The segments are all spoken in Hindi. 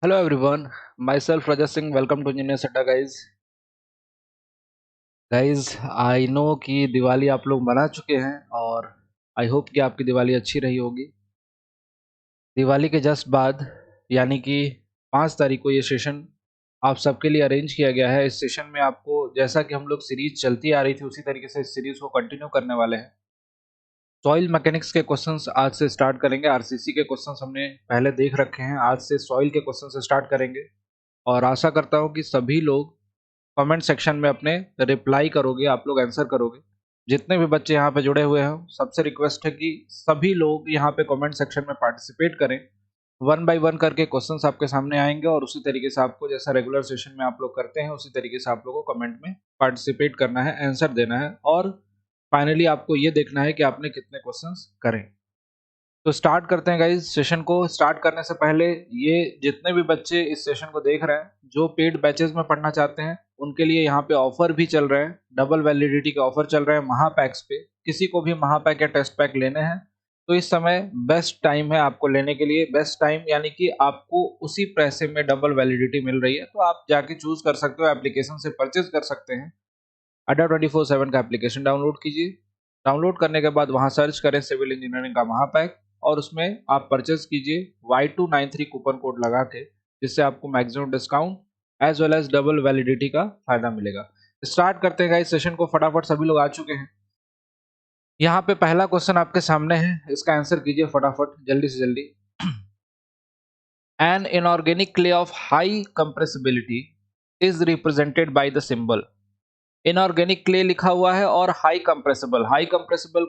Hello everyone, myself Rajat Singh. Welcome to Engineer Adda guys. Guys, I know कि दिवाली आप लोग मना चुके हैं और आई होप कि आपकी दिवाली अच्छी रही होगी। दिवाली के जस्ट बाद यानी कि 5 तारीख को ये सेशन आप सबके लिए अरेंज किया गया है। इस सेशन में आपको जैसा कि हम लोग सीरीज चलती आ रही थी उसी तरीके से इस सीरीज को कंटिन्यू करने वाले हैं। सॉइल मैकेनिक्स के क्वेश्चंस आज से स्टार्ट करेंगे। आरसीसी के क्वेश्चंस हमने पहले देख रखे हैं, आज से सॉइल के क्वेश्चन से स्टार्ट करेंगे और आशा करता हूँ कि सभी लोग कमेंट सेक्शन में अपने रिप्लाई करोगे, आप लोग आंसर करोगे। जितने भी बच्चे यहाँ पे जुड़े हुए हैं सबसे रिक्वेस्ट है कि सभी लोग यहाँ पे कमेंट सेक्शन में पार्टिसिपेट करें। 1 बाय 1 करके क्वेश्चंस आपके सामने आएंगे और उसी तरीके से आपको जैसा रेगुलर सेशन में आप लोग करते हैं उसी तरीके से आप लोगों को कमेंट में पार्टिसिपेट करना है, आंसर देना है और फाइनली आपको ये देखना है कि आपने कितने क्वेश्चंस करें। तो स्टार्ट करते हैं गाइज सेशन को। स्टार्ट करने से पहले ये जितने भी बच्चे इस सेशन को देख रहे हैं जो पेड बैचेस में पढ़ना चाहते हैं उनके लिए यहाँ पे ऑफर भी चल रहे हैं, डबल वैलिडिटी के ऑफर चल रहे हैं महापैक्स पे। किसी को भी महापैक या टेस्ट पैक लेने हैं तो इस समय बेस्ट टाइम है आपको लेने के लिए। बेस्ट टाइम यानी कि आपको उसी पैसे में डबल वैलिडिटी मिल रही है, तो आप जाके चूज कर सकते हो, एप्लीकेशन से परचेज कर सकते हैं। अड्डा 24/7 का एप्लीकेशन डाउनलोड कीजिए। डाउनलोड करने के बाद वहां सर्च करें सिविल इंजीनियरिंग का महापैक और उसमें आप परचेज कीजिए Y293 कूपन कोड लगा के, जिससे आपको maximum discount as well as double validity का फायदा मिलेगा। स्टार्ट करते हैं इस सेशन को फटाफट। सभी लोग आ चुके हैं। यहाँ पे पहला क्वेश्चन आपके सामने है, इसका आंसर कीजिए फटाफट जल्दी से जल्दी। An inorganic clay of high compressibility is represented by the symbol. Inorganic clay लिखा हुआ है और हाई कंप्रेसिबल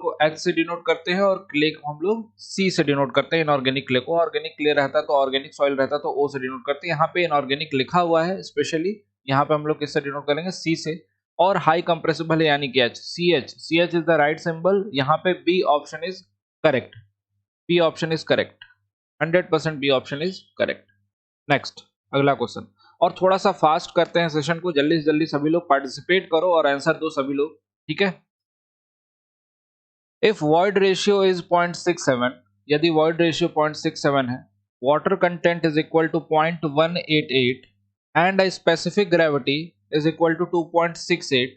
को H से डिनोट करते हैं और क्ले को हम लोग C से डिनोट करते हैं। इनऑर्गेनिक क्ले को, ऑर्गेनिक क्ले रहता तो ऑर्गेनिक सॉइल रहता तो O से डिनोट करते हैं। यहाँ पे इनऑर्गेनिक लिखा हुआ है, स्पेशली यहाँ पे हम लोग किससे डिनोट करेंगे, C से। और हाई कंप्रेसिबल है यानी कि H, CH is the right symbol. यहाँ पे B option is correct, B option is correct, 100% B option is correct. Next अगला क्वेश्चन, और थोड़ा सा फास्ट करते हैं सेशन को, जल्दी से जल्दी सभी लोग पार्टिसिपेट करो और आंसर दो सभी लोग, ठीक है। इफ वॉइड रेशियो इज 0.67, यदि वॉइड रेशियो 0.67 है, water content is equal to 0.188 and a specific gravity is equal to 2.68,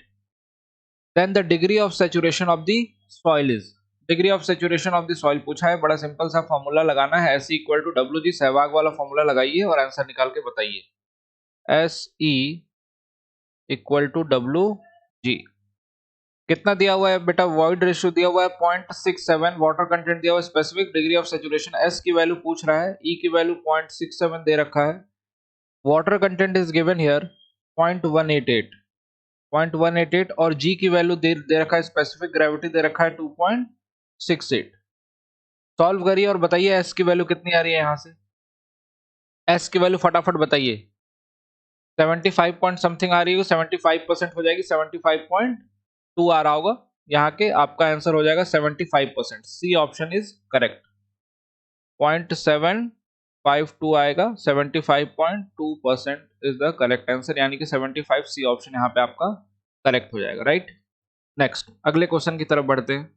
then the degree of saturation of the soil is. Degree of saturation of the soil पूछा है, बड़ा सिंपल सा फॉर्मूला लगाना है, S equal to W G, Sehwag वाला फॉर्मूला लगाइए और आंसर निकाल के बताइए। S E equal to W G. कितना दिया हुआ है बेटा, वॉइड रेशियो दिया हुआ है 0.67, वाटर कंटेंट दिया हुआ है, specific degree of saturation S की वैल्यू पूछ रहा है, ई की वैल्यू 0.67 दे रखा है, water content is given here 0.188 और जी की वैल्यू दे रखा है, स्पेसिफिक ग्रेविटी दे रखा है 2.68। सॉल्व करिए और बताइए एस की वैल्यू कितनी आ रही है। यहाँ से एस की वैल्यू फटाफट बताइए। 75 पॉइंट समथिंग आ रही है, 75% हो जाएगी, 75.2 आ रहा होगा यहाँ के, आपका आंसर हो जाएगा 75%। सी ऑप्शन इज करेक्ट, 0.752 आएगा, 75.2% इज द करेक्ट आंसर, यानी कि 75 सी ऑप्शन यहाँ पे आपका करेक्ट हो जाएगा, राइट। नेक्स्ट अगले क्वेश्चन की तरफ बढ़ते हैं।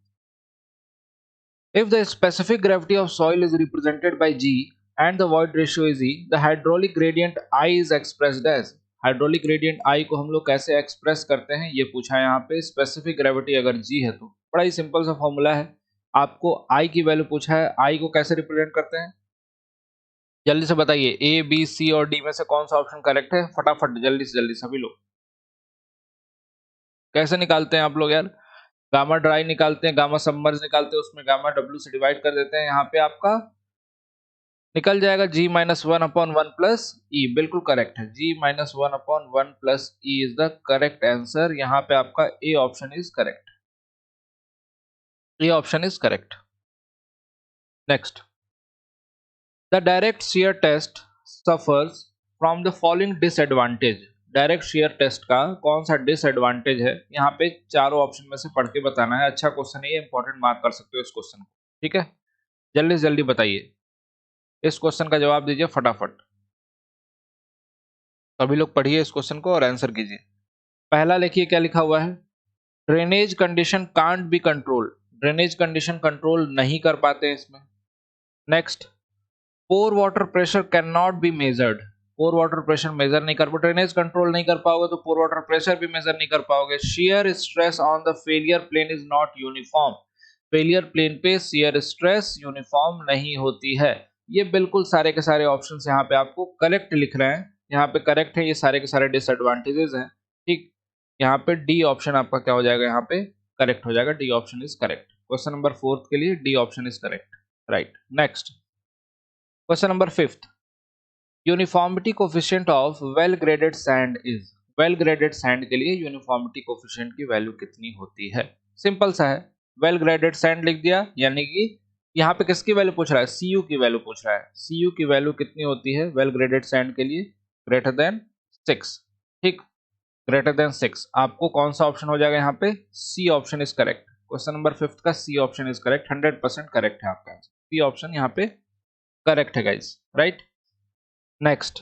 If the specific gravity of soil is represented by G and the void ratio is E, the hydraulic gradient I is expressed as। Hydraulic gradient I को हम लोग कैसे एक्सप्रेस करते हैं ये पूछा है यहाँ पे। स्पेसिफिक ग्रेविटी अगर G है तो बड़ा ही सिंपल सा फॉर्मूला है, आपको I की वैल्यू पूछा है, I को कैसे रिप्रेजेंट करते हैं जल्दी से बताइए। A B C और D में से कौन सा ऑप्शन करेक्ट है, फटाफट जल्दी से जल्दी सभी लोग। कैसे निकालते हैं आप लोग यार, गामा ड्राई निकालते हैं, गामा सबमर्ज निकालते हैं, उसमें गामा W से डिवाइड कर देते हैं, यहाँ पे आपका निकल जाएगा G-1/1 प्लस ई, बिल्कुल करेक्ट है। G-1/1 plus E is the correct answer. यहाँ पे आपका A option is correct, A option is correct. Next, the direct shear test suffers from the following disadvantage. Direct shear test का कौन सा डिसएडवांटेज है, यहाँ पे चारों ऑप्शन में से पढ़ के बताना है। अच्छा क्वेश्चन है ये, इंपॉर्टेंट मार्क कर सकते हो इस क्वेश्चन को, ठीक है। जल्दी से जल्दी बताइए, इस क्वेश्चन का जवाब दीजिए फटाफट। सभी लोग पढ़िए इस क्वेश्चन को और आंसर कीजिए। पहला लिखिए क्या लिखा हुआ है, drainage condition can't be control. Drainage condition control नहीं कर पाते हैं इसमें। Next, pore water pressure can not be measured. Pore water pressure measure नहीं कर पाओगे, ड्रेनेज कंट्रोल नहीं कर पाओगे तो पोर वाटर प्रेशर भी मेजर नहीं कर पाओगे। Shear stress on the failure plane is not uniform, failure plane पे शियर स्ट्रेस यूनिफॉर्म नहीं होती है। ये बिल्कुल सारे के सारे ऑप्शंस यहाँ पे आपको करेक्ट लिख रहे हैं, यहाँ पे करेक्ट है, ये सारे के सारे डिसएडवांटेजेस हैं, ठीक। यहाँ पे डी ऑप्शन आपका क्या हो जाएगा, यहाँ पे करेक्ट हो जाएगा, D option is correct. Question number 4 के लिए D option is correct, right. Next question number 5, uniformity coefficient of well graded sand is, well graded sand के लिए यूनिफॉर्मिटी कोफिशिएंट की वैल्यू कितनी होती है। सिंपल सा है, वेल ग्रेडेड सैंड लिख दिया, यानी कि यहाँ पे किसकी वैल्यू पूछ रहा है, Cu की वैल्यू पूछ रहा है। Cu की वैल्यू कितनी होती है वेल ग्रेडेड सैंड के लिए, ग्रेटर देन 6, ठीक, ग्रेटर देन 6। आपको कौन सा ऑप्शन हो जाएगा यहाँ पे, C option is correct. Question number 5 का C option is correct, 100% correct है आपका आंसर, सी ऑप्शन यहाँ पे करेक्ट है guys, right. Next,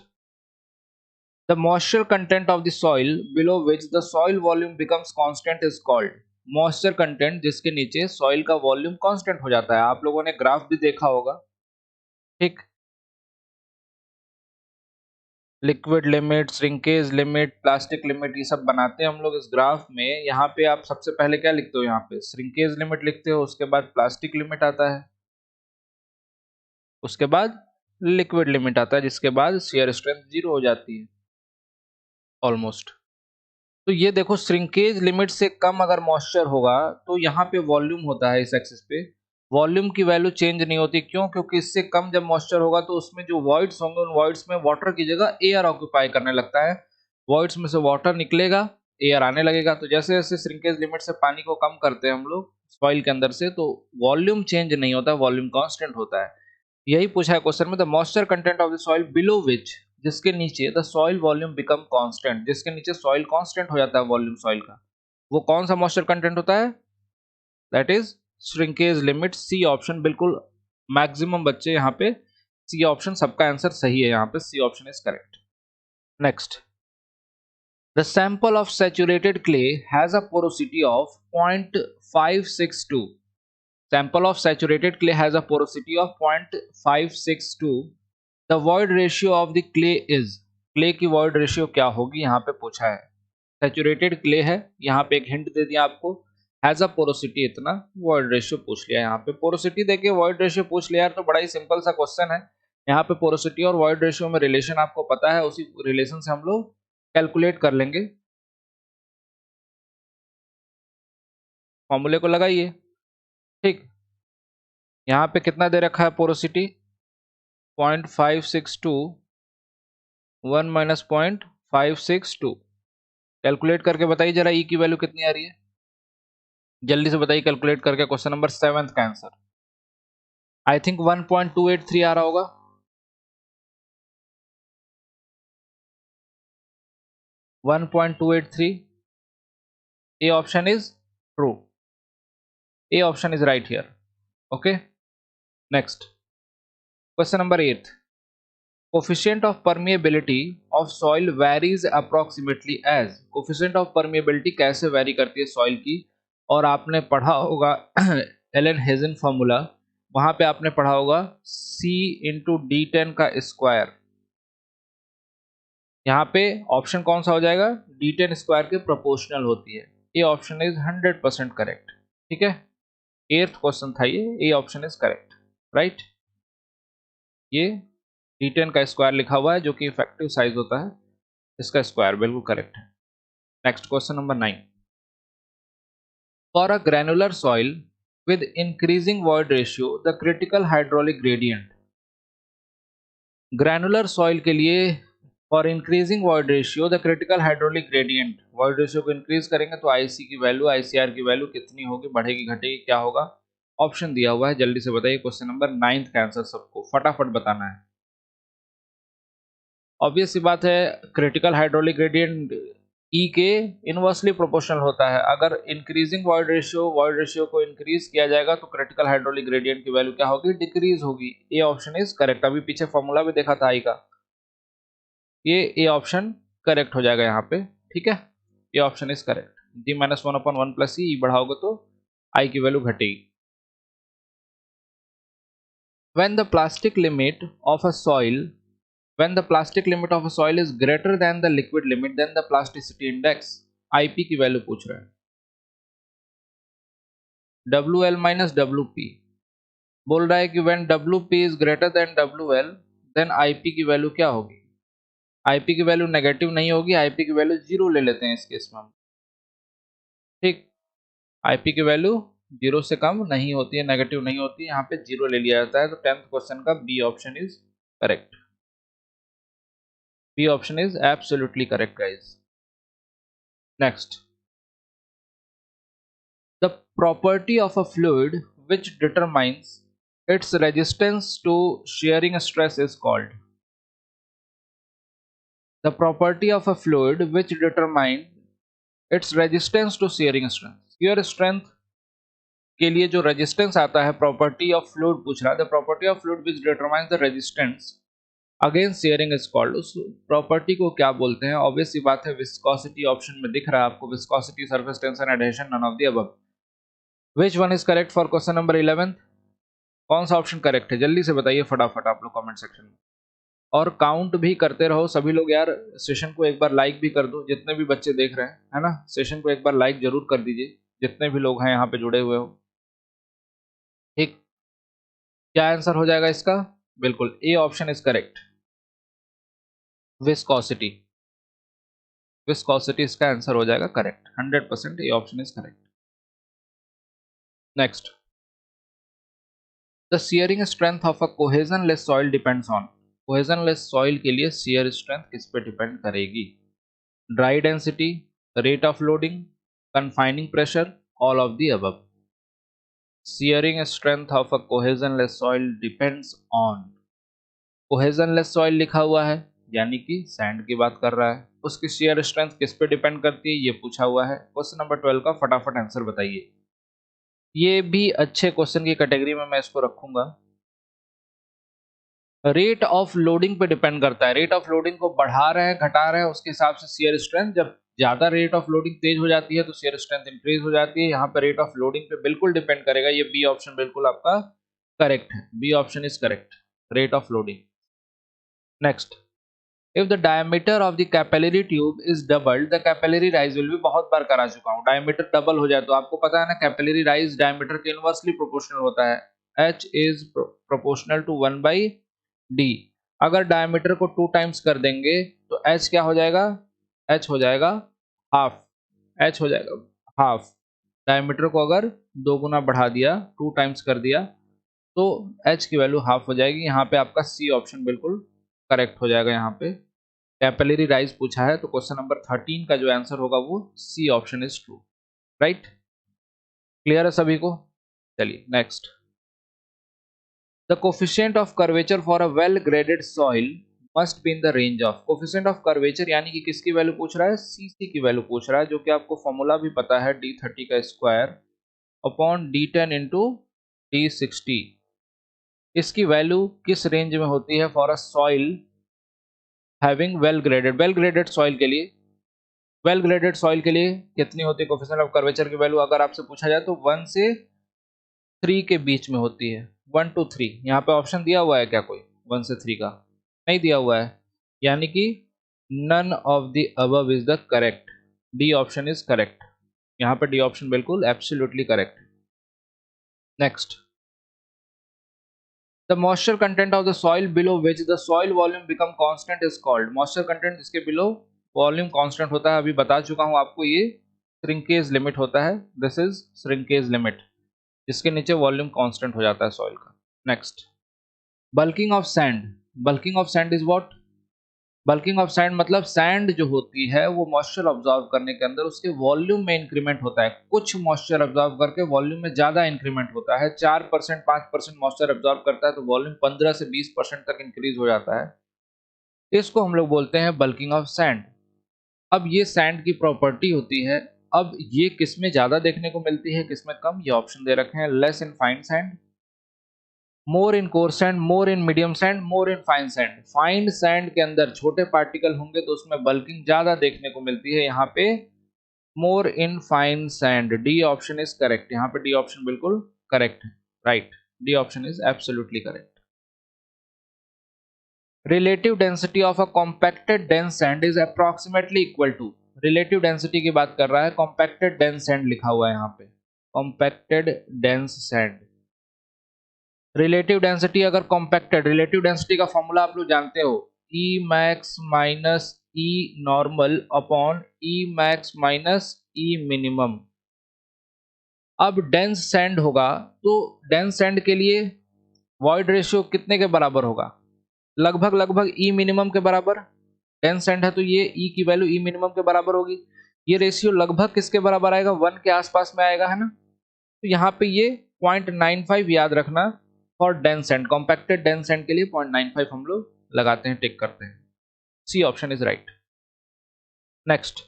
the moisture content of the soil below which the soil volume becomes constant is called, moisture content जिसके नीचे soil का वॉल्यूम कांस्टेंट हो जाता है। आप लोगों ने ग्राफ भी देखा होगा, ठीक, liquid limit, shrinkage limit, plastic limit, ये सब बनाते हैं हम लोग इस ग्राफ में। यहाँ पे आप सबसे पहले क्या लिखते हो, यहाँ पे श्रिंकेज लिमिट लिखते हो, उसके बाद प्लास्टिक लिमिट आता है, उसके बाद लिक्विड लिमिट आता है, जिसके बाद शियर स्ट्रेंथ 0 हो जाती है ऑलमोस्ट। तो ये देखो, श्रिंकेज लिमिट से कम अगर मॉइस्चर होगा तो यहाँ पे वॉल्यूम होता है, इस एक्सिस पे वॉल्यूम की वैल्यू चेंज नहीं होती। क्यों? क्योंकि इससे कम जब मॉइस्चर होगा तो उसमें जो वॉइड्स होंगे उन वॉइड्स में वाटर की जगह एयर ऑक्यूपाई करने लगता है, वॉइड्स में से वाटर निकलेगा, एयर आने लगेगा। तो जैसे जैसे श्रिंकेज लिमिट से पानी को कम करते हैं हम लोग सॉइल के अंदर से, तो वॉल्यूम चेंज नहीं होता, वॉल्यूम कॉन्स्टेंट होता है। यही पूछा है क्वेश्चन में, the moisture content of the soil below विच, जिसके नीचे the soil volume become constant, जिसके नीचे सॉइल कांस्टेंट हो जाता है वॉल्यूम सॉइल का, वो कौन सा मॉइस्चर कंटेंट होता है, that is shrinkage limit. C option, बिल्कुल मैक्सिमम बच्चे यहाँ पे सी ऑप्शन, सबका आंसर सही है यहाँ पे, C option is correct. Next, the sample of saturated clay has a porosity of 0.562, sample of saturated clay has a porosity of 0.562, the void ratio of the clay is, clay की void ratio क्या होगी यहाँ पे पूछा है। सैचुरेटेड क्ले है, यहाँ पे एक हिंट दे दिया आपको, हैज अ पोरोसिटी इतना, void ratio पूछ लिया। यहाँ पे पोरोसिटी देके void ratio पूछ लिया यार, तो बड़ा ही सिंपल सा क्वेश्चन है। यहाँ पे पोरोसिटी और void ratio में रिलेशन आपको पता है, उसी रिलेशन से हम लोग कैलकुलेट कर लेंगे। फॉर्मूले को लगाइए, ठीक। यहाँ पे कितना दे रखा है पोरोसिटी, 0.562, 1 माइनस 0.562, कैलकुलेट करके बताइए जरा ई की वैल्यू कितनी आ रही है, जल्दी से बताइए कैलकुलेट करके। क्वेश्चन नंबर 7 का आंसर आई थिंक 1.283 आ रहा होगा, 1.283। A option is true, A option is right here, okay. Next, question number 8, coefficient of permeability of soil varies approximately as, coefficient of permeability कैसे वेरी करती है सॉइल की, और आपने पढ़ा होगा एलन हेजन फॉर्मूला, वहां पे आपने पढ़ा होगा C इंटू D10 का स्क्वायर। यहाँ पे ऑप्शन कौन सा हो जाएगा, D10 स्क्वायर के प्रोपोर्शनल होती है। ये ऑप्शन इज 100% करेक्ट, ठीक है। 8th क्वेश्चन था ये, ए ऑप्शन इज करेक्ट, राइट। ये D10 का स्क्वायर लिखा हुआ है जो कि इफेक्टिव साइज होता है, इसका स्क्वायर बिल्कुल करेक्ट है। Next question number 9, for a granular soil with increasing void ratio the critical hydraulic gradient, granular soil के लिए for increasing void ratio the critical hydraulic gradient, void ratio को इंक्रीज करेंगे तो IC की वैल्यू, ICR की वैल्यू कितनी होगी, बढ़ेगी घटेगी, क्या होगा, ऑप्शन दिया हुआ है, जल्दी से बताइए। क्वेश्चन नंबर 9 का आंसर सबको फटाफट बताना है। ऑब्वियस सी बात है, क्रिटिकल हाइड्रोलिक ग्रेडियंट ई के इनवर्सली प्रोपोर्शनल होता है। अगर इंक्रीजिंग वॉइड रेशियो को इंक्रीज किया जाएगा तो क्रिटिकल हाइड्रोलिक ग्रेडियंट की वैल्यू क्या होगी, डिक्रीज होगी। ए ऑप्शन इज करेक्ट। अभी पीछे फॉर्मूला भी देखा था आई का, ये ए ऑप्शन करेक्ट हो जाएगा यहाँ पे, ठीक है। A option is correct, G-1/1 plus e बढ़ाओगे तो आई की वैल्यू घटेगी। When the plastic limit of a soil When the plastic limit of a soil is greater than the liquid limit, then the plasticity index, IP की वैल्यू पूछ रहा है, WL माइनस WP बोल रहा है कि when WP is greater than WL, then IP की वैल्यू क्या होगी? IP की वैल्यू नेगेटिव नहीं होगी, IP की वैल्यू 0 ले लेते हैं इस केस में हम, ठीक। IP की वैल्यू 0 से कम नहीं होती है, नेगेटिव नहीं होती है, यहाँ पे 0 ले लिया जाता है। तो 10th क्वेश्चन का B option is correct. B option is absolutely correct guys. Next, the property of a fluid which determines its resistance to shearing stress is called. The property of a fluid which determines its resistance to shearing strength. Shear strength के लिए जो रेजिस्टेंस आता है, प्रॉपर्टी ऑफ फ्लूइड पूछ रहा है, the property of fluid which determines the resistance against sharing is called. उस प्रॉपर्टी को क्या बोलते हैं? ऑब्वियस सी बात है, विस्कोसिटी ऑप्शन में दिख रहा है आपको, viscosity, surface tension, adhesion, none of the above. Which one is correct for question number 11? कौन सा ऑप्शन करेक्ट है? जल्दी से बताइए फटाफट आप लोग कमेंट सेक्शन में, और काउंट भी करते रहो सभी लोग यार। सेशन को एक बार लाइक भी कर दो, जितने भी बच्चे देख रहे हैं, है ना, सेशन को एक बार लाइक जरूर कर दीजिए, जितने भी लोग हैं यहाँ पे जुड़े हुए हो, ठीक। क्या आंसर हो जाएगा इसका? बिल्कुल a option is correct, viscosity. Viscosity इसका आंसर हो जाएगा correct, 100% a option is correct. Next, the shearing strength of a cohesionless soil depends on. Cohesionless soil के लिए शियर स्ट्रेंथ किस पे डिपेंड करेगी? Dry density, rate of loading, confining pressure, all of the above. Shearing strength of a cohesionless soil depends on. Cohesionless soil लिखा हुआ है यानी कि सैंड की बात कर रहा है, उसकी शियर स्ट्रेंथ किस पे डिपेंड करती है ये पूछा हुआ है। क्वेश्चन नंबर 12 का फटाफट आंसर बताइए। ये भी अच्छे क्वेश्चन की कैटेगरी में मैं इसको रखूंगा। रेट ऑफ लोडिंग पे डिपेंड करता है, रेट ऑफ लोडिंग को बढ़ा रहे हैं घटा रहे हैं उसके हिसाब से शियर स्ट्रेंथ, जब ज्यादा रेट ऑफ लोडिंग तेज हो जाती है तो शियर स्ट्रेंथ इंक्रीज हो जाती है। यहाँ पे रेट ऑफ लोडिंग पे बिल्कुल डिपेंड करेगा, ये बी ऑप्शन बिल्कुल आपका करेक्ट है, B option is correct, rate of loading. Next, if the diameter of the capillary tube is doubled the capillary rise will be, बहुत बार करा चुका हूँ, डायमीटर डबल हो जाए तो आपको पता है ना कैपिलरी राइज डायमीटर के इनवर्सली प्रोपोर्शनल होता है, h is proportional to 1/d। अगर डायमीटर को 2 टाइम्स कर देंगे तो h क्या हो जाएगा? h हो जाएगा हाफ, h हो जाएगा हाफ। डायमीटर को अगर 2 गुना बढ़ा दिया, 2 टाइम्स कर दिया, तो h की वैल्यू हाफ हो जाएगी। यहाँ पे आपका सी ऑप्शन बिल्कुल करेक्ट हो जाएगा। यहाँ पे कैपिलरी राइज पूछा है तो क्वेश्चन नंबर 13 का जो आंसर होगा वो C option is true, right. Clear है सभी को? चलिए next, the coefficient of curvature for a well graded soil must be in the range of. Coefficient of curvature यानी कि किसकी वैल्यू पूछ रहा है? सीसी की वैल्यू पूछ रहा है, जो कि आपको फॉर्मूला भी पता है, d30 का square upon d10 into d60। इसकी वैल्यू किस रेंज में होती है for a soil having well graded soil के लिए? वेल ग्रेडेड सॉइल के लिए कितनी होती है कोफिशिएंट ऑफ कर्वेचर की वैल्यू? अगर आपसे पूछा जाए तो 1 से 3 के बीच में होती है, 1 to 3। यहाँ पे ऑप्शन दिया हुआ है क्या कोई 1 से 3 का? नहीं दिया हुआ है, यानी कि none of the above is the correct, D option is correct. यहाँ पे डी ऑप्शन बिल्कुल absolutely correct. Next, the moisture content of the soil below which the soil volume become constant is called. Moisture content जिसके बिलो वॉल्यूम कांस्टेंट होता है, अभी बता चुका हूं आपको, ये श्रिंकेज लिमिट होता है, दिस इज श्रिंकेज लिमिट, जिसके नीचे वॉल्यूम कांस्टेंट हो जाता है सॉइल का। Next, bulking of sand. Bulking of sand is what? Bulking of sand मतलब सैंड जो होती है वो मॉइस्चर ऑब्जॉर्व करने के अंदर उसके वॉल्यूम में इंक्रीमेंट होता है, कुछ मॉइस्चर ऑब्जॉर्व करके वॉल्यूम में ज्यादा इंक्रीमेंट होता है। 4% 5% मॉइस्चर ऑब्जॉर्व करता है तो वॉल्यूम 15 से 20% तक इंक्रीज हो जाता है, इसको हम लोग बोलते हैं बल्किंग ऑफ सैंड। अब ये सैंड की प्रॉपर्टी होती है, अब ये किसमें ज्यादा देखने को मिलती है किसमें कम, ये ऑप्शन दे रखे हैं, less in fine sand, more in core sand, more in medium sand, more in fine sand. Fine sand के अंदर छोटे पार्टिकल होंगे तो उसमें बल्किंग ज्यादा देखने को मिलती है, यहाँ पे more in fine sand. D option is correct, यहाँ पे डी ऑप्शन बिल्कुल करेक्ट है, right, d option is absolutely correct. Relative density of a compacted dense sand is approximately equal to, relative density की बात कर रहा है, कॉम्पैक्टेड डेंस सैंड लिखा हुआ है यहाँ पे, compacted dense sand. Relative density अगर कॉम्पैक्टेड, रिलेटिव डेंसिटी का फॉर्मूला आप लोग जानते हो, ई मैक्स माइनस ई normal upon E max minus ई मिनिमम। अब डेंस सैंड होगा तो डेंस सैंड के लिए वॉइड रेशियो कितने के बराबर होगा, लगभग लगभग ई मिनिमम के बराबर। डेंस सैंड है तो ये ई की वैल्यू ई मिनिमम के बराबर होगी, ये रेशियो लगभग किसके बराबर आएगा, 1 के आसपास में आएगा, है ना। तो यहाँ पे ये 0.95 याद रखना, और dense sand, compacted dense sand के लिए 0.95 हम लोग लगाते हैं, टिक करते हैं। C option is right. Next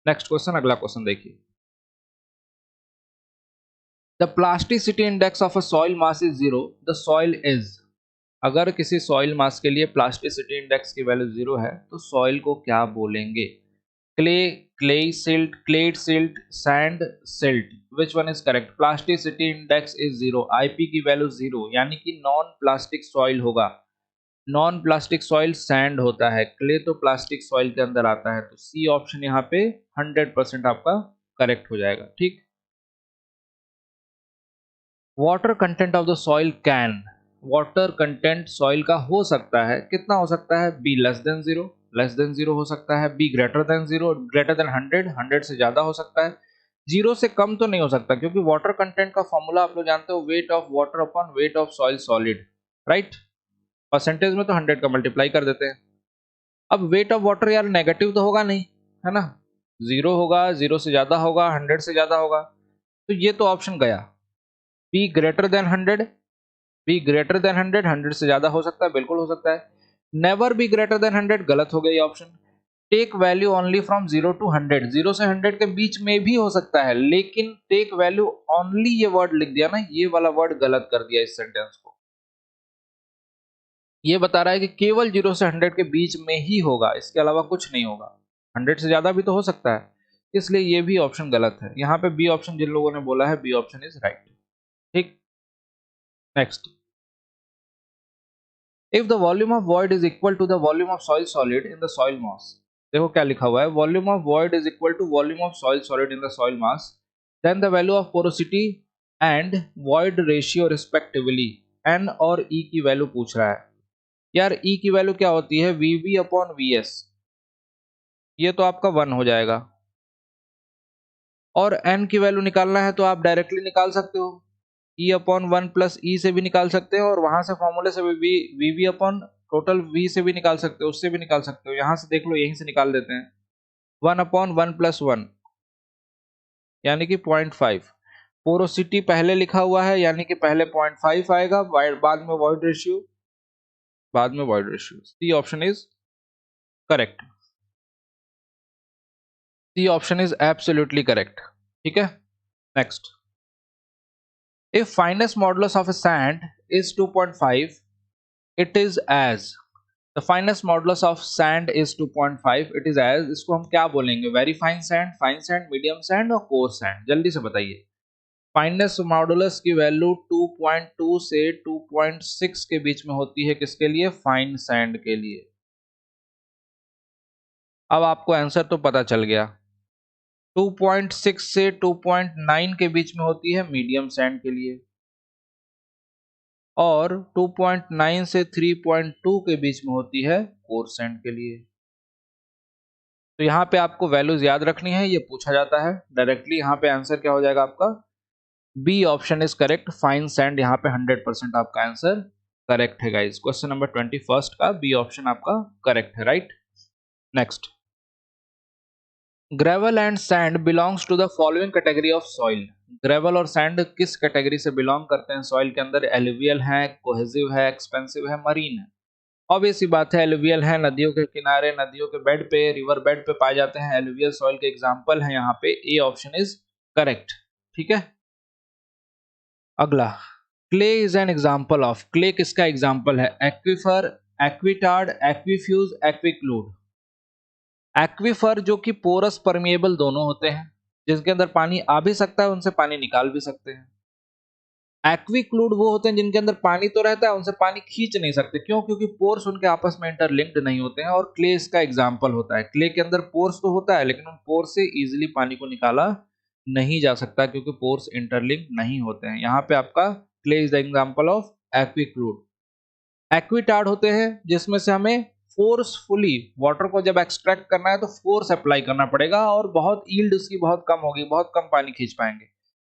question, अगला क्वेश्चन देखिए। The plasticity index of a soil mass is 0, the soil is. अगर किसी सॉइल मास के लिए प्लास्टिसिटी इंडेक्स की वैल्यू 0 है तो सॉइल को क्या बोलेंगे, clay, clay silt, clayed silt, sand silt, which one is correct. Plasticity index is 0, IP की वैल्यू 0, यानी कि नॉन प्लास्टिक सॉइल होगा। नॉन प्लास्टिक सॉइल सैंड होता है, क्ले तो प्लास्टिक सॉइल के अंदर आता है, तो सी ऑप्शन यहाँ पे 100% आपका करेक्ट हो जाएगा, ठीक। Water content of the soil can, water content soil का हो सकता है, कितना हो सकता है, be less than 0, less than 0 हो सकता है, be greater than 0, greater than 100, 100 से ज्यादा हो सकता है, 0 से कम तो नहीं हो सकता, क्योंकि वाटर कंटेंट का फॉर्मूला आप लोग जानते हो, weight of water upon weight of soil solid, right. Percentage में तो 100 का मल्टीप्लाई कर देते हैं। अब वेट ऑफ वाटर यार नेगेटिव तो होगा नहीं, है ना, 0 होगा, 0 से ज्यादा होगा, 100 से ज्यादा होगा, तो ये तो ऑप्शन गया। Be greater than 100, be greater than 100, 100 से ज्यादा हो सकता है, बिल्कुल हो सकता है। नेवर बी ग्रेटर देन 100 गलत हो गया ये option. Take value only from 0 to 100, 0 से 100 के बीच में भी हो सकता है, लेकिन टेक वैल्यू ओनली ये वर्ड लिख दिया ना, ये वाला वर्ड गलत कर दिया इस सेंटेंस को। ये बता रहा है कि केवल 0 से 100 के बीच में ही होगा, इसके अलावा कुछ नहीं होगा, 100 से ज्यादा भी तो हो सकता है, इसलिए ये भी ऑप्शन गलत है। यहाँ पे बी ऑप्शन जिन लोगों ने बोला है, बी ऑप्शन इज राइट, ठीक। Next, if the volume of void is equal to the volume of soil solid in the soil mass, देखो क्या लिखा हुआ है, volume of void is equal to volume of soil solid in the soil mass, then the value of porosity and void ratio respectively, N और ई की वैल्यू पूछ रहा है। यार ई की वैल्यू क्या होती है, वीवी अपॉन वीएस, ये तो आपका 1 हो जाएगा, और एन की वैल्यू निकालना है तो आप डायरेक्टली निकाल सकते हो, ई अपॉन 1 प्लस ई से भी निकाल सकते हो, और वहां से फॉर्मूले से भी वी अपॉन टोटल वी से भी निकाल सकते हो, उससे भी निकाल सकते हो, यहां से देख लो, यहीं से निकाल देते हैं, 1 अपॉन 1 प्लस 1 यानी कि 0.5। पोरोसिटी पहले लिखा हुआ है, यानी कि पहले 0.5 आएगा, बाद में वॉइड रेशियो, बाद में void ratio. C option is correct, C option is absolutely correct, ठीक है। Next, if fineness modulus of a sand is 2.5, it is as, the fineness modulus of sand is 2.5, it is as, इसको हम क्या बोलेंगे, very fine sand, medium sand और कोर्स सैंड, जल्दी से बताइए। फाइनेस मॉडुलस की वैल्यू 2.2 से 2.6 के बीच में होती है, किसके लिए, फाइन सैंड के लिए। अब आपको आंसर तो पता चल गया, 2.6 से 2.9 के बीच में होती है मीडियम सैंड के लिए, और 2.9 से 3.2 के बीच में होती है कोर्स सैंड के लिए। तो यहाँ पे आपको वैल्यूज याद रखनी है, ये पूछा जाता है डायरेक्टली। यहाँ पे आंसर क्या हो जाएगा आपका, B option is correct, fine sand यहाँ पे 100% आपका आंसर करेक्ट है गाइस। क्वेश्चन नंबर 21 का बी ऑप्शन आपका करेक्ट है, right. Next, gravel and sand belongs to the following category of soil. Gravel और सैंड किस कैटेगरी से बिलोंग करते हैं सॉइल के अंदर, एलुवियल है, कोहेसिव है, एक्सपेंसिव है, मरीन है। ऑब्वियस सी बात है, एलुवियल है, नदियों के किनारे, नदियों के बेड पे, रिवर बेड पे पाए जाते हैं, एलुवियल सॉइल के एग्जांपल है यहाँ पे, ए ऑप्शन इज करेक्ट, ठीक है। अगला, clay is an example of, clay किसका एग्जांपल है, एक्विफर, एक्विटार्ड, एक्विफ्यूज, एक्विक्लूड। एक्विफर जो कि पोरस परमिएबल दोनों होते हैं, जिसके अंदर पानी आ भी सकता है, उनसे पानी निकाल भी सकते हैं। एक्वीक्लूड वो होते हैं जिनके अंदर पानी तो रहता है, उनसे पानी खींच नहीं सकते। क्यों? क्योंकि पोर्स उनके आपस में इंटरलिंक्ड नहीं होते हैं। और क्ले इसका एग्जाम्पल होता है। क्ले के अंदर पोर्स तो होता है, लेकिन उन पोर्स से इजीली पानी को निकाला नहीं जा सकता, क्योंकि पोर्स इंटरलिंक नहीं होते हैं। यहाँ पे आपका clay is the example of aquiclude. Aquitard होते हैं जिसमें से हमें फोर्सफुली वाटर को जब एक्सट्रैक्ट करना है तो फोर्स अप्लाई करना पड़ेगा, और बहुत यील्ड उसकी बहुत कम होगी, बहुत कम पानी खींच पाएंगे।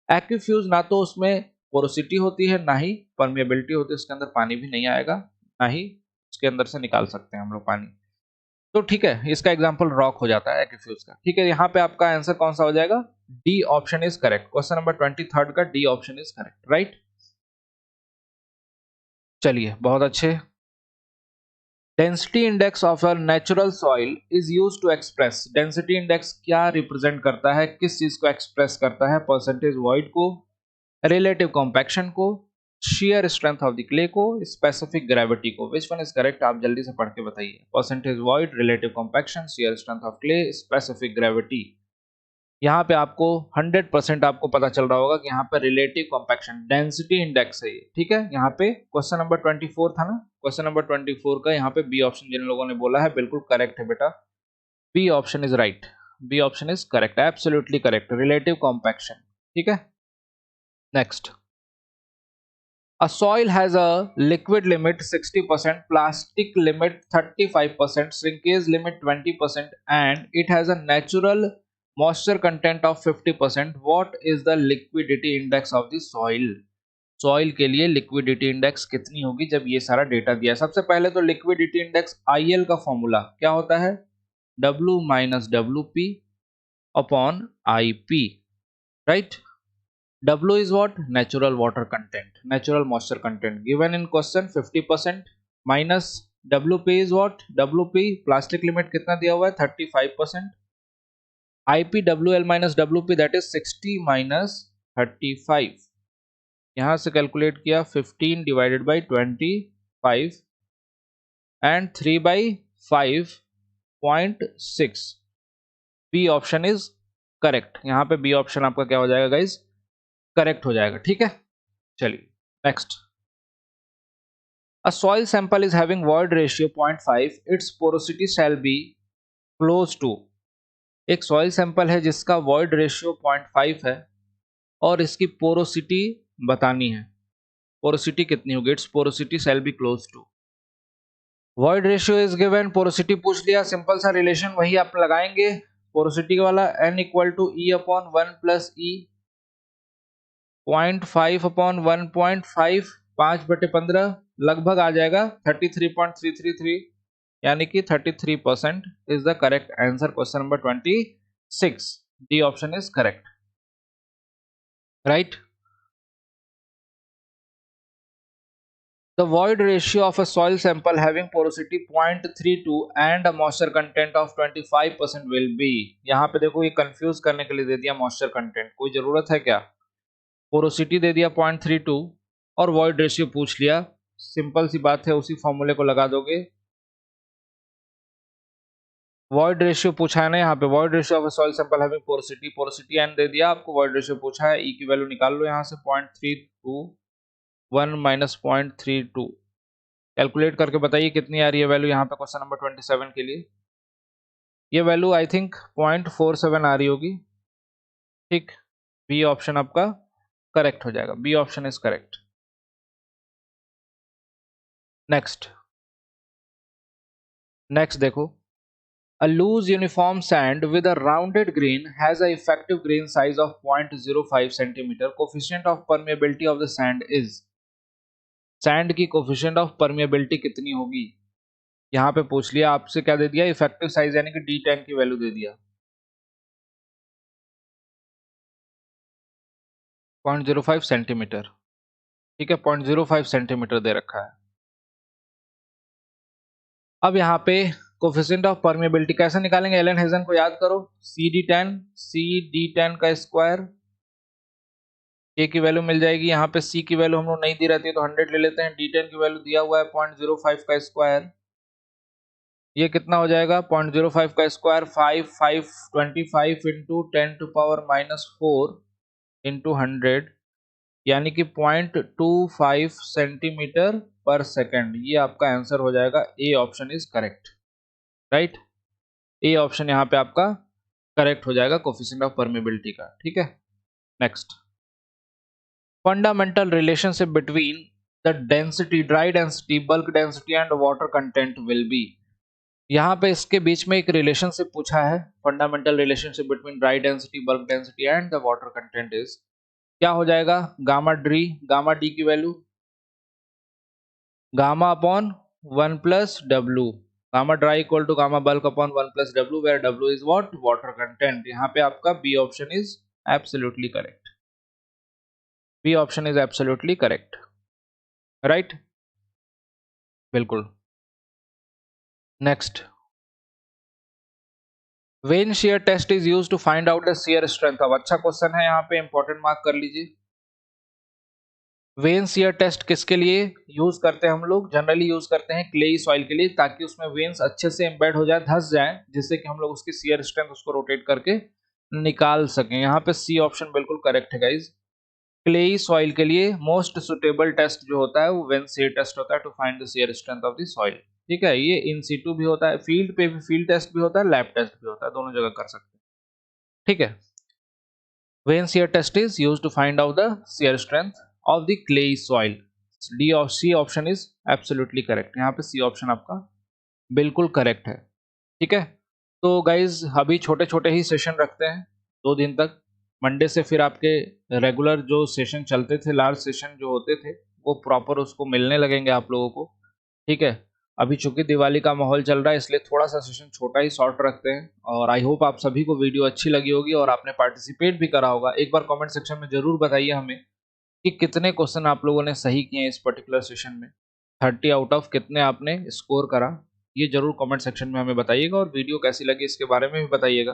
एक्वीफ्यूज ना तो उसमें पोरोसिटी होती है, ना ही परमिएबिलिटी होती है, उसके अंदर पानी भी नहीं आएगा, ना ही उसके अंदर से निकाल सकते हैं हम लोग पानी। तो ठीक है, इसका एग्जांपल रॉक हो जाता है एक्वीफ्यूज का। ठीक है, यहाँ पे आपका आंसर कौन सा हो जाएगा? D option is correct. Question number 23 का D option is correct, right. चलिए, बहुत अच्छे। Density index of a natural soil is use to express. Density index क्या रिप्रेजेंट करता है, किस चीज को एक्सप्रेस करता है? परसेंटेज वॉइड को, रिलेटिव कॉम्पैक्शन को, shear strength of the clay को, स्पेसिफिक ग्रेविटी को। Which one is correct? आप जल्दी से पढ़ के बताइए। Percentage void, relative compaction, share strength of clay, specific gravity. यहाँ पे आपको 100% आपको पता चल रहा होगा कि यहाँ पे रिलेटिव कॉम्पैक्शन डेंसिटी इंडेक्स है ये। ठीक है, यहाँ पे क्वेश्चन नंबर 24 था ना, क्वेश्चन नंबर 24 का यहाँ पे बी ऑप्शन जिन लोगों ने बोला है बिल्कुल करेक्ट है बेटा। B option is right, B option is correct, absolutely correct, relative compaction. ठीक है, next. A soil has a liquid limit 60%, plastic limit 35%, shrinkage limit 20%, and it has a natural moisture content of 50%. What is the liquidity index of the soil? Soil के लिए लिक्विडिटी इंडेक्स कितनी होगी जब ये सारा डेटा दिया है? सबसे पहले तो लिक्विडिटी इंडेक्स IL का फॉर्मूला क्या होता है? W minus WP upon IP, right. W is what? Natural water content, natural moisture content. Given in question 50% minus WP is what? WP plastic limit कितना दिया हुआ है? 35%. IP WL minus WP that is 60 minus 35. यहाँ से कैलकुलेट किया 15 divided by 25 and 3 by 5.6। B option is correct. यहाँ पे बी ऑप्शन आपका क्या हो जाएगा गाइज? करेक्ट हो जाएगा। ठीक है, चलिए next. A soil sample is having void ratio 0.5, its porosity shall be close to। एक सॉइल सैंपल है जिसका void ratio 0.5 है और इसकी पोरोसिटी बतानी है। पोरोसिटी कितनी होगी? It's porosity shall be close to. void ratio is given, porosity पूछ लिया, सिंपल सा रिलेशन वही आप लगाएंगे पोरोसिटी वाला, n equal to E upon 1 plus E, 0.5 upon 1.5, 5/15 लगभग आ जाएगा 33.333, यानी कि 33% is the correct answer. Question number 26, D option is correct, right. The void ratio of a soil sample having porosity 0.32 and a moisture content of 25% will be। यहाँ पे देखो ये कंफ्यूज करने के लिए दे दिया मॉइस्चर कंटेंट, कोई जरूरत है क्या? पोरोसिटी दे दिया 0.32 और वॉइड रेशियो पूछ लिया, सिंपल सी बात है, उसी फॉर्मूले को लगा दोगे। वॉइड रेशियो पूछा है ना यहाँ पे, void ratio of soil sample having porosity, porosity n दे दिया आपको, वॉइड रेशियो पूछा है, ई की वैल्यू निकाल लो यहाँ से 0.321 माइनस 0.32, कैलकुलेट करके बताइए कितनी आ रही है वैल्यू यहाँ पे क्वेश्चन नंबर 27 के लिए। ये वैल्यू आई थिंक 0.47 आ रही होगी। ठीक, बी ऑप्शन आपका करेक्ट हो जाएगा, B option is correct. Next देखो। A loose uniform sand with a rounded grain has a effective grain size of 0.05 centimeter. Coefficient of permeability of the sand is। Sand की कोफिशिएंट ऑफ परमिएबिलिटी कितनी होगी? यहाँ पे पूछ लिया आपसे, क्या दे दिया? इफेक्टिव साइज यानी कि D10 की वैल्यू दे दिया 0.05 सेंटीमीटर। ठीक है, 0.05 सेंटीमीटर दे रखा है। अब यहाँ पे कोफिशिएंट ऑफ परमिएबिलिटी कैसे निकालेंगे? एलन हेजन को याद करो, CD10 का स्क्वायर, ए की वैल्यू मिल जाएगी, यहाँ पे सी की वैल्यू हम लोग नहीं दी रहती है तो 100 ले लेते हैं, D10 की वैल्यू दिया हुआ है 0.05 का स्क्वायर, ये कितना हो जाएगा? 0.05 का स्क्वायर 525 इंटू 10⁻⁻⁴ इंटू 100 यानी कि 0.25 सेंटीमीटर पर सेकेंड। ये आपका आंसर हो जाएगा, ए option is correct, right. A option यहाँ पे आपका करेक्ट हो जाएगा कोफिशिएंट ऑफ परमेबिलिटी का, ठीक है। Next, fundamental relationship between the density, dry density, bulk density and water content will be. यहाँ पे इसके बीच में एक रिलेशनशिप पूछा है, fundamental relationship between dry density, bulk density and the water content is, क्या हो जाएगा, गामा डी की value gamma upon 1 plus W, gamma dry equal to gamma bulk upon 1 plus W, where W is what, water content. यहाँ पे आपका B option is absolutely correct, B option is absolutely correct, right, बिल्कुल। Next, when shear test is use to find out the shear strength of, अच्छा क्वेश्चन है, यहाँ पे इंपॉर्टेंट मार्क कर लीजिए। वेन शेयर टेस्ट किसके लिए यूज करते हैं हम लोग, जनरली यूज करते हैं क्लेई सॉइल के लिए, ताकि उसमें वेन्स अच्छे से एम्बेड हो जाए, धस जाए, जिससे कि हम लोग उसकी शेयर स्ट्रेंथ उसको रोटेट करके निकाल सकें। यहाँ पे सी ऑप्शन बिल्कुल करेक्ट है गाइज। क्लेई सॉइल के लिए मोस्ट सुटेबल टेस्ट जो होता है वो वेन शेयर टेस्ट होता है, to find the shear strength of the soil, ठीक है। ये इन सीटू भी होता है, फील्ड पे भी फील्ड टेस्ट भी होता है, लैब टेस्ट भी होता है, दोनों जगह कर सकते हैं, ठीक है। When shear test is use to find out the shear strength of the clay soil, D और C option is absolutely correct. यहाँ पे C ऑप्शन आपका बिल्कुल करेक्ट है, ठीक है। तो गाइज अभी छोटे छोटे ही सेशन रखते हैं 2 दिन तक, मंडे से फिर आपके रेगुलर जो सेशन चलते थे, लार्ज सेशन जो होते थे, वो प्रॉपर उसको मिलने लगेंगे आप लोगों को, ठीक है। अभी चूंकि दिवाली का माहौल चल रहा है, इसलिए थोड़ा सा सेशन छोटा ही शॉर्ट रखते हैं, और आई होप आप सभी को वीडियो अच्छी लगी होगी और आपने पार्टिसिपेट भी करा होगा। एक बार कमेंट सेक्शन में जरूर बताइए हमें कि कितने क्वेश्चन आप लोगों ने सही किए इस पर्टिकुलर सेशन में, 30 आउट ऑफ कितने आपने स्कोर करा, ये जरूर कमेंट सेक्शन में हमें बताइएगा, और वीडियो कैसी लगी इसके बारे में भी बताइएगा।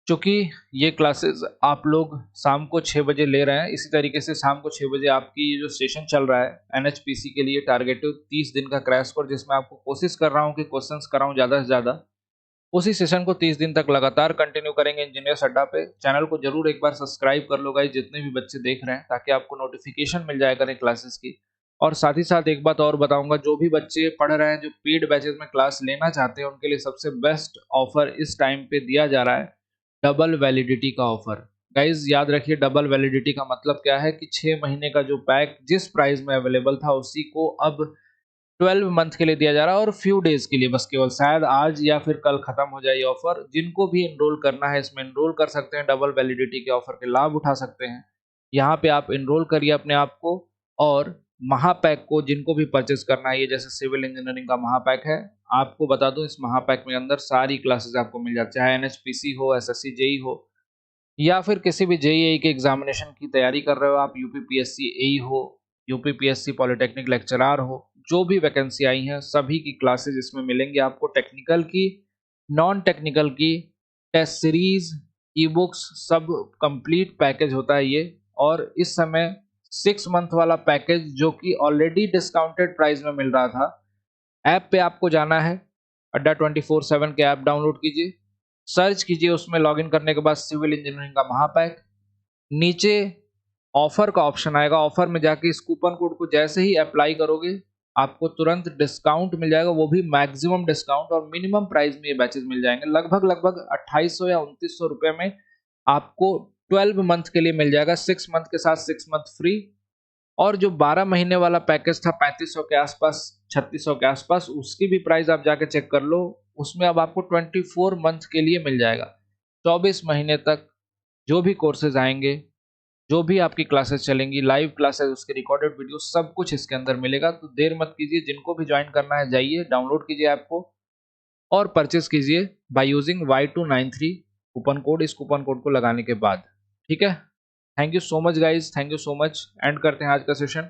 क्योंकि ये क्लासेस आप लोग शाम को 6 बजे ले रहे हैं, इसी तरीके से शाम को 6 बजे आपकी जो सेशन चल रहा है NHPC के लिए टारगेटिव 30 दिन का क्रैश कोर्स, जिसमें आपको कोशिश कर रहा हूँ कि क्वेश्चंस कराऊँ ज़्यादा से ज़्यादा, उसी सेशन को 30 दिन तक लगातार कंटिन्यू करेंगे इंजीनियर्स अड्डा पे। चैनल को जरूर एक बार सब्सक्राइब कर लो गाइस, जितने भी बच्चे देख रहे हैं, ताकि आपको नोटिफिकेशन मिल जाया करें क्लासेस की। और साथ ही साथ एक बात और बताऊंगा, जो भी बच्चे पढ़ रहे हैं, जो पेड बैचेस में क्लास लेना चाहते हैं, उनके लिए सबसे बेस्ट ऑफर इस टाइम पे दिया जा रहा है, डबल वैलिडिटी का ऑफर। गाइज याद रखिए, डबल वैलिडिटी का मतलब क्या है कि 6 महीने का जो पैक जिस प्राइस में अवेलेबल था, उसी को अब 12 मंथ के लिए दिया जा रहा है, और फ्यू डेज के लिए बस, केवल शायद आज या फिर कल खत्म हो जाए ये ऑफर। जिनको भी एनरोल करना है इसमें एनरोल कर सकते हैं, डबल वैलिडिटी के ऑफर के लाभ उठा सकते हैं। यहाँ पे आप एनरोल करिए अपने आप को, और महापैक को जिनको भी परचेस करना है, ये जैसे सिविल इंजीनियरिंग का महापैक है, आपको बता दूं इस महापैक में अंदर सारी क्लासेस आपको मिल जाती है, चाहे NHPC हो, SSC JEE हो, या फिर किसी भी JEE के एग्जामिनेशन की तैयारी कर रहे हो आप, UPPSC AE हो, UPPSC पॉलिटेक्निक लेक्चरार हो, जो भी वैकेंसी आई हैं सभी की क्लासेस इसमें मिलेंगी आपको, टेक्निकल की, नॉन टेक्निकल की, टेस्ट सीरीज, ई बुक्स, सब कंप्लीट पैकेज होता है ये। और इस समय 6 मंथ वाला पैकेज जो कि ऑलरेडी डिस्काउंटेड प्राइस में मिल रहा था, ऐप पे आपको जाना है, अड्डा 24/7 के ऐप डाउनलोड कीजिए, सर्च कीजिए, उसमें लॉगिन करने के बाद सिविल इंजीनियरिंग का महापैक, नीचे ऑफर का ऑप्शन आएगा, ऑफर में जाके इस कूपन कोड को जैसे ही अप्लाई करोगे, आपको तुरंत डिस्काउंट मिल जाएगा, वो भी मैक्सिमम डिस्काउंट, और मिनिमम प्राइस में ये बैचेस मिल जाएंगे, लगभग 2800 या 2900 रुपए में आपको 12 मंथ के लिए मिल जाएगा, 6 मंथ के साथ 6 मंथ फ्री। और जो 12 महीने वाला पैकेज था 3500 के आसपास, 3600 के आसपास, उसकी भी प्राइस आप जाके चेक कर लो, उसमें अब आपको 24 मंथ के लिए मिल जाएगा, 24 महीने तक जो भी कोर्सेज आएंगे, जो भी आपकी क्लासेस चलेंगी, लाइव क्लासेस, उसके रिकॉर्डेड वीडियो, सब कुछ इसके अंदर मिलेगा। तो देर मत कीजिए, जिनको भी ज्वाइन करना है जाइए, डाउनलोड कीजिए ऐप को और परचेस कीजिए by using Y293 coupon code, इस कूपन कोड को लगाने के बाद, ठीक है। Thank you so much guys, thank you so much. And करते हैं आज का सेशन,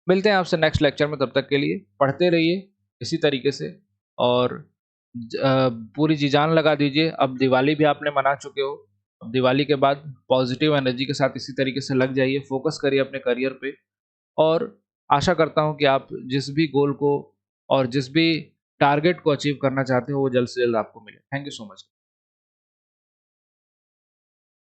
मिलते हैं आपसे नेक्स्ट लेक्चर में, तब तक के लिए पढ़ते रहिए इसी तरीके से, और पूरी जी जान लगा दीजिए। अब दिवाली भी आपने मना चुके हो, अब दिवाली के बाद पॉजिटिव एनर्जी के साथ इसी तरीके से लग जाइए, फोकस करिए अपने करियर पे, और आशा करता हूँ कि आप जिस भी गोल को और जिस भी टारगेट को अचीव करना चाहते हो, वो जल्द से जल्द आपको मिले। Thank you so much.